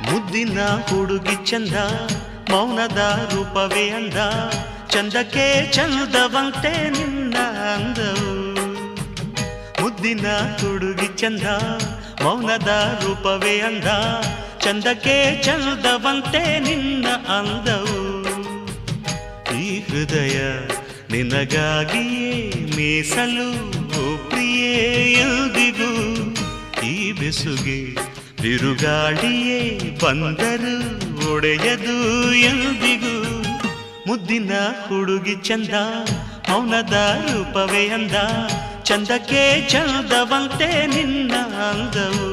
ಮುದ್ದಿನ ಹುಡುಗಿ ಚಂದ ಮೌನದ ರೂಪವೇ ಅಂದ ಚಂದಕ್ಕೆ ಚಂದವಂತೆ ನಿನ್ನ ಅಂದವು ಮುದ್ದಿನ ಹುಡುಗಿ ಚಂದ ಮೌನದ ರೂಪವೇ ಅಂದ ಚಂದಕ್ಕೆ ಚಂದವಂತೆ ನಿನ್ನ ಅಂದವು ಈ ಹೃದಯ ನಿನಗಾಗಿಯೇ ಮೀಸಲು ಪ್ರಿಯೇ ಎಂದಿಗೂ ಈ ಬೆಸುಗೆ ಬಿರುಗಾಳಿಯೇ ಬಂದರು ಒಡೆಯದು ಎಂದಿಗೂ ಮುದ್ದಿನ ಹುಡುಗಿ ಚಂದ ಮೌನದ ರೂಪವೇ ಅಂದ ಚಂದಕ್ಕೆ ಚಂದವಂತೆ ನಿನ್ನ ಅಂದವು